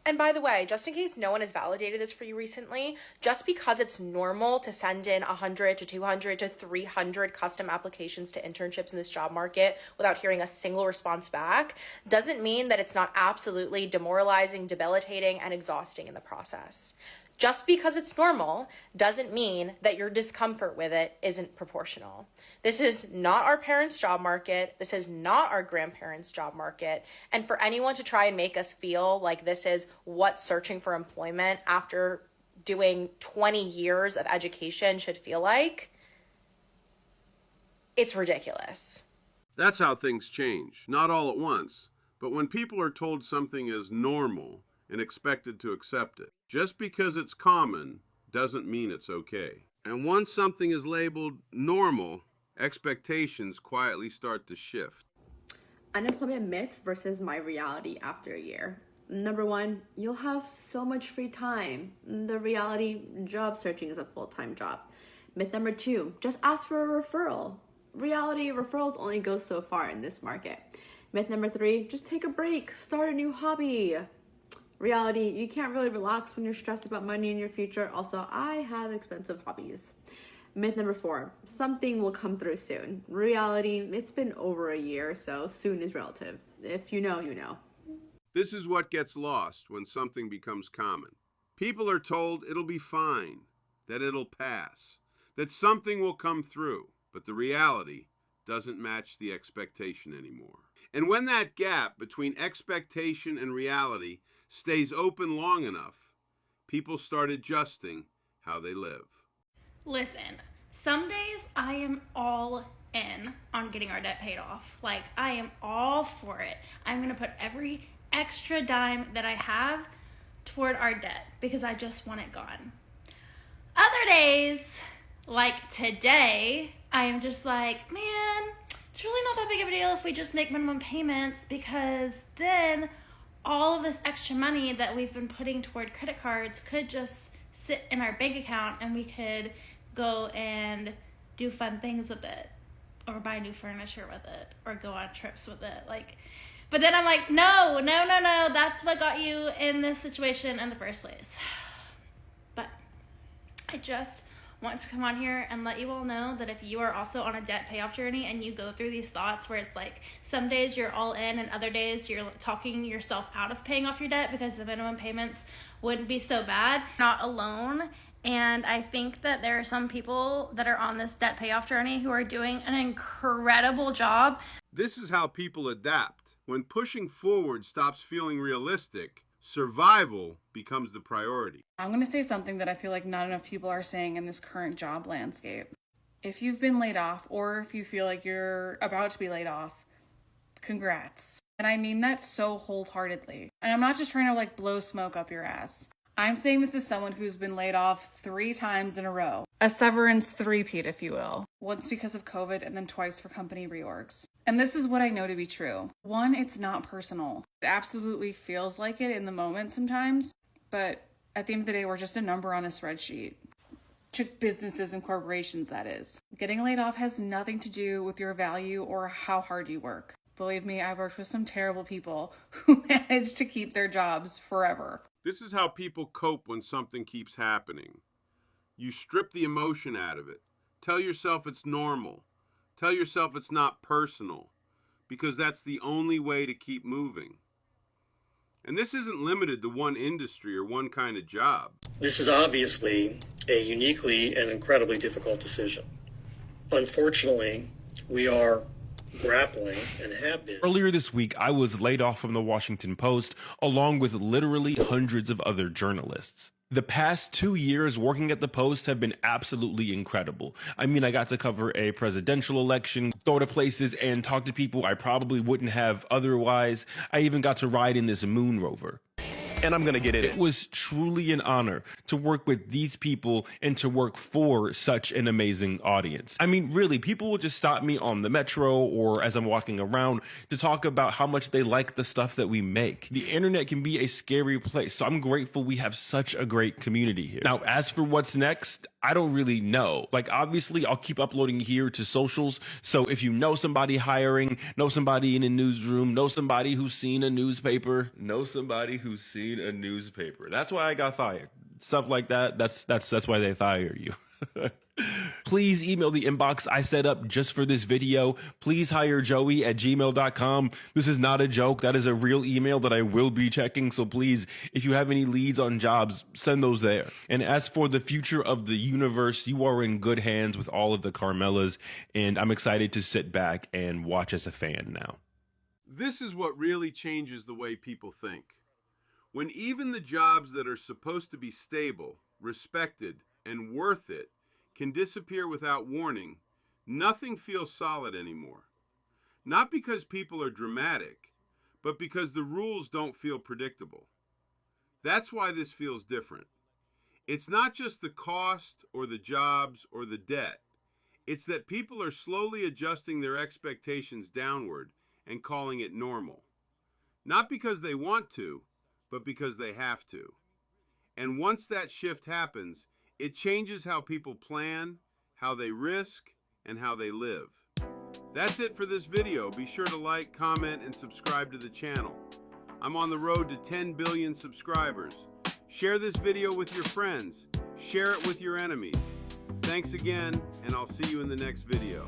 And by the way, just in case no one has validated this for you recently, just because it's normal to send in 100 to 200 to 300 custom applications to internships in this job market without hearing a single response back, doesn't mean that it's not absolutely demoralizing, debilitating, and exhausting in the process. Just because it's normal doesn't mean that your discomfort with it isn't proportional. This is not our parents' job market. This is not our grandparents' job market. And for anyone to try and make us feel like this is what searching for employment after doing 20 years of education should feel like, it's ridiculous. That's how things change, not all at once, but when people are told something is normal and expected to accept it. Just because it's common doesn't mean it's okay. And once something is labeled normal, expectations quietly start to shift. Unemployment myths versus my reality after a year. Number one, you'll have so much free time. The reality, job searching is a full-time job. Myth number two, just ask for a referral. Reality, referrals only go so far in this market. Myth number three, just take a break, start a new hobby. Reality, you can't really relax when you're stressed about money in your future. Also, I have expensive hobbies. Myth number four, something will come through soon. Reality, it's been over a year, so soon is relative. If you know, you know. This is what gets lost when something becomes common. People are told it'll be fine, that it'll pass, that something will come through, but the reality doesn't match the expectation anymore. And when that gap between expectation and reality stays open long enough, people start adjusting how they live. Listen, some days I am all in on getting our debt paid off. Like, I am all for it. I'm going to put every extra dime that I have toward our debt because I just want it gone. Other days, like today, I am just like, man, it's really not that big of a deal if we just make minimum payments, because then all of this extra money that we've been putting toward credit cards could just sit in our bank account and we could go and do fun things with it, or buy new furniture with it, or go on trips with it. But then I'm like, no, that's what got you in this situation in the first place. But I just want to come on here and let you all know that if you are also on a debt payoff journey and you go through these thoughts where it's like some days you're all in and other days you're talking yourself out of paying off your debt because the minimum payments wouldn't be so bad, not alone. And I think that there are some people that are on this debt payoff journey who are doing an incredible job. This is how people adapt. When pushing forward stops feeling realistic, survival becomes the priority. I'm going to say something that I feel like not enough people are saying in this current job landscape. If you've been laid off, or if you feel like you're about to be laid off, congrats. And I mean that so wholeheartedly. And I'm not just trying to blow smoke up your ass. I'm saying this as someone who's been laid off 3 times in a row. A severance three-peat, if you will. Once because of COVID and then twice for company reorgs. And this is what I know to be true. 1, it's not personal. It absolutely feels like it in the moment sometimes, but at the end of the day, we're just a number on a spreadsheet. To businesses and corporations, that is. Getting laid off has nothing to do with your value or how hard you work. Believe me, I've worked with some terrible people who managed to keep their jobs forever. This is how people cope when something keeps happening. You strip the emotion out of it. Tell yourself it's normal. Tell yourself it's not personal, because that's the only way to keep moving. And this isn't limited to one industry or one kind of job. This is obviously a uniquely and incredibly difficult decision. Unfortunately, we are grappling and have been. Earlier this week, I was laid off from the Washington Post, along with literally hundreds of other journalists. The past 2 years working at the Post have been absolutely incredible. I mean, I got to cover a presidential election, go to places and talk to people I probably wouldn't have otherwise. I even got to ride in this moon rover. And I'm gonna get it. It was truly an honor to work with these people and to work for such an amazing audience. I mean, really, people will just stop me on the metro or as I'm walking around to talk about how much they like the stuff that we make. The internet can be a scary place, so I'm grateful we have such a great community here. Now, as for what's next, I don't really know. Obviously, I'll keep uploading here to socials, so if you know somebody hiring, know somebody in a newsroom, know somebody who's seen a newspaper, know somebody who's seen read a newspaper. That's why I got fired. Stuff like that. That's why they fire you. Please email the inbox I set up just for this video. Please hire joey@gmail.com. This is not a joke. That is a real email that I will be checking. So please, if you have any leads on jobs, send those there. And as for the future of the universe, you are in good hands with all of the Carmelas, and I'm excited to sit back and watch as a fan now. This is what really changes the way people think. When even the jobs that are supposed to be stable, respected, and worth it can disappear without warning, nothing feels solid anymore. Not because people are dramatic, but because the rules don't feel predictable. That's why this feels different. It's not just the cost or the jobs or the debt. It's that people are slowly adjusting their expectations downward and calling it normal. Not because they want to, but because they have to. And once that shift happens, it changes how people plan, how they risk, and how they live. That's it for this video. Be sure to like, comment, and subscribe to the channel. I'm on the road to 10 billion subscribers. Share this video with your friends. Share it with your enemies. Thanks again, and I'll see you in the next video.